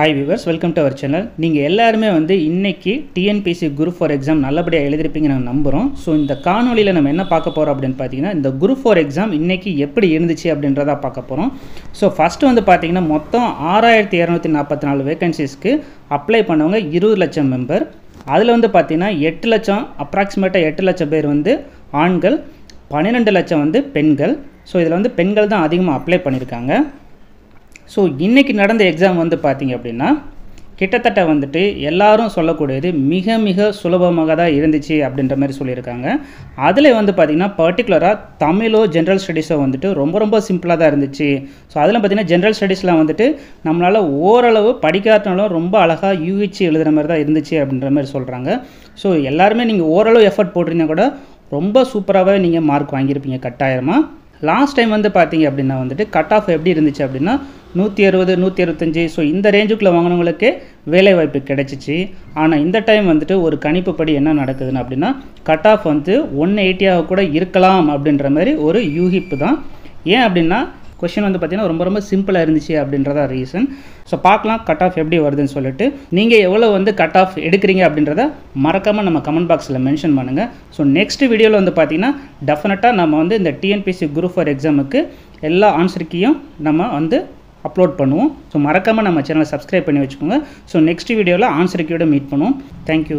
Hi viewers, welcome to our channel. நீங்கள் எல்லாருமே இன்னைக்கு டிஎன்பிஎஸ்சி குரூப் 4 எக்ஸாம் நல்லபடியாக எழுதிருப்பீங்க நாங்கள் நம்புகிறோம். ஸோ இந்த காணொலியில் நம்ம என்ன பார்க்க போகிறோம் அப்படின்னு பார்த்தீங்கன்னா, இந்த குரூப் 4 எக்ஸாம் இன்றைக்கி எப்படி இருந்துச்சு அப்படின்றத பார்க்க போகிறோம். ஸோ ஃபஸ்ட்டு பார்த்தீங்கன்னா மொத்தம் 6244 வேகன்சிஸ்க்கு அப்ளை பண்ணவங்க 20 லட்சம் மெம்பர். அதில் பார்த்தீங்கன்னா 8 லட்சம் அப்ராக்சிமேட்டாக 8 லட்சம் பேர் ஆண்கள், 12 லட்சம் பெண்கள். ஸோ இதில் பெண்கள் தான் அதிகமாக அப்ளை பண்ணியிருக்காங்க. ஸோ இன்றைக்கி நடந்த எக்ஸாம் பார்த்தீங்க அப்படின்னா கிட்டத்தட்ட எல்லாரும் சொல்லக்கூடியது மிக மிக சுலபமாக தான் இருந்துச்சு அப்படின்ற மாதிரி சொல்லியிருக்காங்க. அதில் பார்த்திங்கன்னா பர்டிகுலராக தமிழோ ஜென்ரல் ஸ்டடீஸோ ரொம்ப ரொம்ப சிம்பிளாக தான் இருந்துச்சு. ஸோ அதில் பார்த்திங்கன்னா ஜென்ரல் ஸ்டடீஸ்லாம் நம்மளால் ஓரளவு படிக்காட்டினாலும் ரொம்ப அழகாக யூகிச்சு எழுதுகிற மாதிரி தான் இருந்துச்சு அப்படின்ற மாதிரி சொல்கிறாங்க. ஸோ எல்லாருமே நீங்கள் ஓரளவு எஃபர்ட் போட்டிருந்தீங்கன்னா கூட ரொம்ப சூப்பராகவே நீங்கள் மார்க் வாங்கியிருப்பீங்க கட்டாயமாக. லாஸ்ட் டைம் பார்த்தீங்க அப்படின்னா கட் ஆஃப் எப்படி இருந்துச்சு அப்படின்னா 160 165. ஸோ இந்த ரேஞ்சுக்குள்ளே வாங்கினவங்களுக்கே வேலைவாய்ப்பு கிடைச்சிச்சு. ஆனால் இந்த டைம் ஒரு கணிப்பு படி என்ன நடக்குதுன்னு அப்படின்னா கட் ஆஃப் 180 கூட இருக்கலாம் அப்படின்ற மாதிரி ஒரு யூகிப்பு தான். ஏன் அப்படின்னா கொஷின் பார்த்தீங்கன்னா ரொம்ப ரொம்ப சிம்பிளாக இருந்துச்சு அப்படின்றதா ரீசன். ஸோ பார்க்கலாம் கட் ஆஃப் எப்படி வருதுன்னு சொல்லிட்டு. நீங்கள் எவ்வளோ கட் ஆஃப் எடுக்கிறீங்க அப்படின்றத மறக்காமல் நம்ம கமெண்ட் பாக்ஸில் மென்ஷன் பண்ணுங்கள். ஸோ நெக்ஸ்ட் வீடியோவில் பார்த்தீங்கன்னா டெஃபினட்டாக நம்ம இந்த டிஎன்பிஎஸ்சி குரூப் 4 எக்ஸாமுக்கு எல்லா ஆன்சருக்கையும் நம்ம அப்லோட் பண்ணுவோம். ஸோ மறக்காமல் நம்ம சேனலை சப்ஸ்கிரைப் பண்ணி வச்சுக்கோங்க. ஸோ நெக்ஸ்ட் வீடியோவில் ஆன்சருக்கையோட மீட் பண்ணுவோம். தேங்க்யூ.